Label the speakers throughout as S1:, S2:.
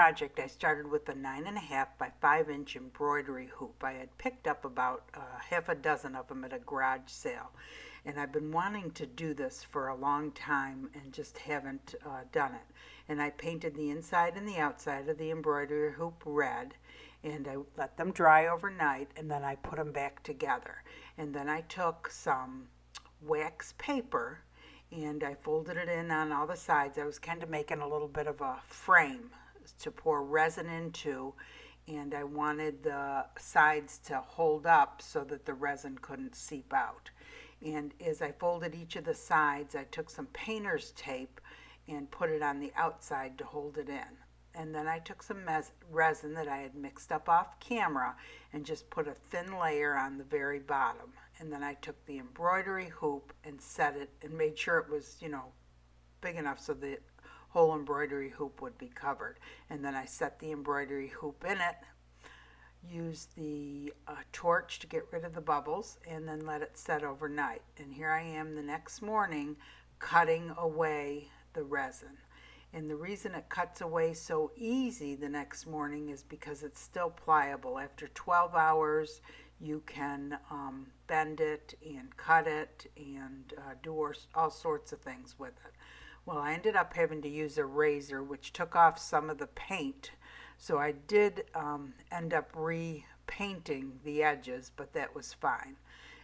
S1: project, I started with a 9.5 by 5-inch embroidery hoop. I had picked up about half a dozen of them at a garage sale. And I've been wanting to do this for a long time and just haven't done it. And I painted the inside and the outside of the embroidery hoop red, and I let them dry overnight, and then I put them back together. And then I took some wax paper and I folded it in on all the sides. I was kind of making a little bit of a frame to pour resin into, and I wanted the sides to hold up so that the resin couldn't seep out. And as I folded each of the sides, I took some painter's tape and put it on the outside to hold it in. And then I took some resin that I had mixed up off camera and just put a thin layer on the very bottom. And then I took the embroidery hoop and set it and made sure it was, big enough so the whole embroidery hoop would be covered. And then I set the embroidery hoop in it, used the torch to get rid of the bubbles, and then let it set overnight. And here I am the next morning cutting away the resin. And the reason it cuts away so easy the next morning is because it's still pliable. After 12 hours, you can bend it and cut it and do all sorts of things with it. Well, I ended up having to use a razor, which took off some of the paint. So I did end up repainting the edges, but that was fine.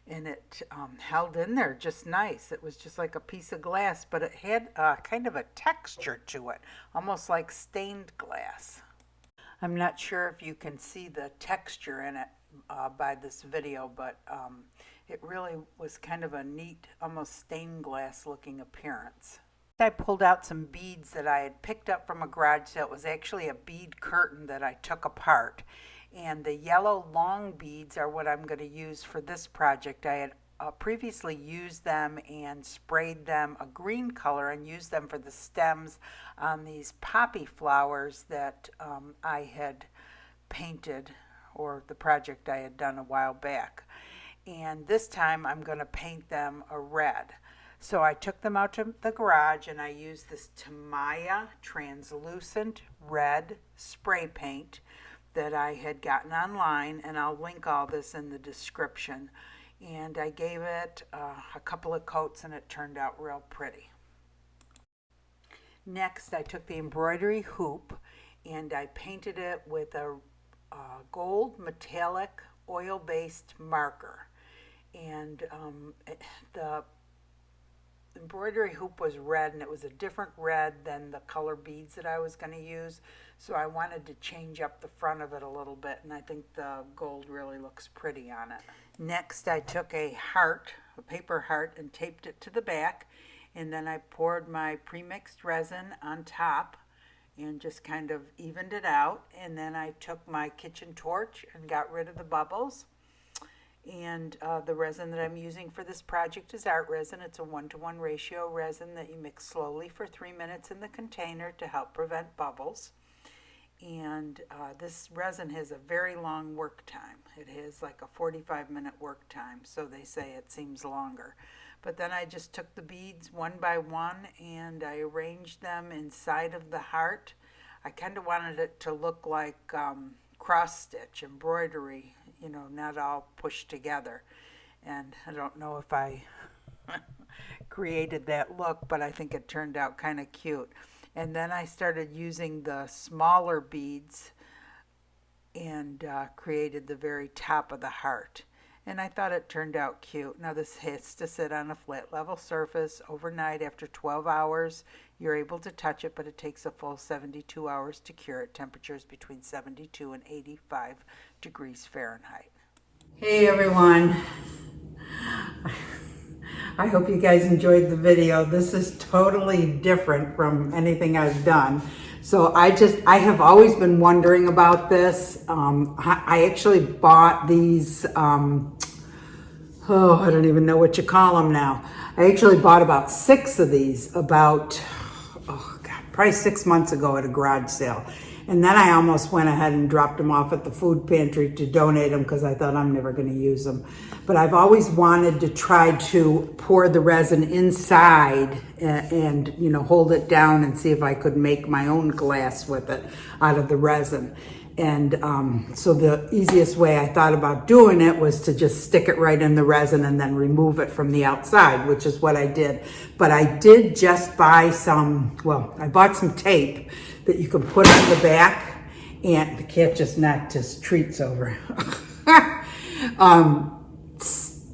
S1: And it held in there just nice. It was just like a piece of glass, but it had kind of a texture to it, almost like stained glass. I'm not sure if you can see the texture in it by this video, but it really was kind of a neat, almost stained glass looking appearance. I pulled out some beads that I had picked up from a garage sale. It was actually a bead curtain that I took apart. And the yellow long beads are what I'm going to use for this project. I had previously used them and sprayed them a green color and used them for the stems on these poppy flowers that I had painted, or the project I had done a while back. And this time I'm going to paint them a red. So I took them out to the garage and I used this TAMIYA translucent red spray paint that I had gotten online, and I'll link all this in the description. And I gave it a couple of coats and it turned out real pretty. Next, I took the embroidery hoop and I painted it with a gold metallic oil-based marker. And the embroidery hoop was red, and it was a different red than the color beads that I was going to use, so I wanted to change up the front of it a little bit, and I think the gold really looks pretty on it. Next, I took a heart, a paper heart, and taped it to the back, and then I poured my pre-mixed resin on top and just kind of evened it out. And then I took my kitchen torch and got rid of the bubbles. And the resin that I'm using for this project is art resin. It's a 1-to-1 ratio resin that you mix slowly for 3 minutes in the container to help prevent bubbles. And this resin has a very long work time. It has like a 45-minute work time, so they say it seems longer. But then I just took the beads one by one and I arranged them inside of the heart. I kind of wanted it to look like cross stitch embroidery, not all pushed together. And I don't know if I created that look, but I think it turned out kind of cute. And then I started using the smaller beads and created the very top of the heart. And I thought it turned out cute. Now this has to sit on a flat level surface overnight. After 12 hours, you're able to touch it, but it takes a full 72 hours to cure at temperatures between 72 and 85 degrees Fahrenheit. Hey everyone. I hope you guys enjoyed the video. This is totally different from anything I've done. So I have always been wondering about this. I actually bought these, I don't even know what you call them now. I actually bought about 6 of these probably 6 months ago at a garage sale. And then I almost went ahead and dropped them off at the food pantry to donate them because I thought I'm never going to use them. But I've always wanted to try to pour the resin inside and you know, hold it down and see if I could make my own glass with it out of the resin. And so the easiest way I thought about doing it was to just stick it right in the resin and then remove it from the outside, which is what I did. But I did just buy some, well, I bought some tape that you can put on the back, and the cat just knocked his treats over.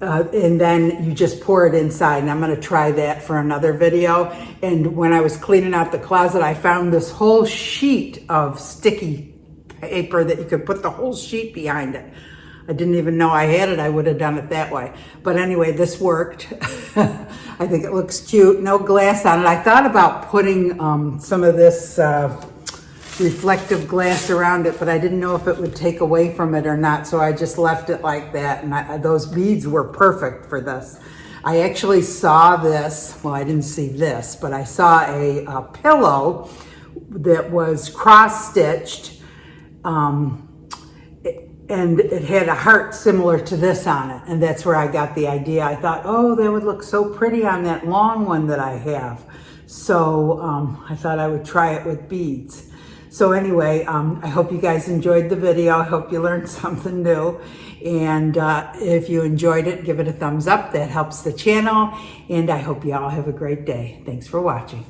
S1: And then you just pour it inside, and I'm going to try that for another video. And when I was cleaning out the closet, I found this whole sheet of sticky paper that you could put the whole sheet behind it. I didn't even know I had it. I would have done it that way. But anyway, this worked. I think it looks cute. No glass on it. I thought about putting some of this reflective glass around it, but I didn't know if it would take away from it or not, so I just left it like that. And those beads were perfect for this. I actually saw this, well, I didn't see this, but I saw a pillow that was cross-stitched, and it had a heart similar to this on it, and that's where I got the idea. I thought, oh, that would look so pretty on that long one that I have. So I thought I would try it with beads. So anyway, I hope you guys enjoyed the video. I hope you learned something new. And if you enjoyed it, give it a thumbs up. That helps the channel. And I hope you all have a great day. Thanks for watching.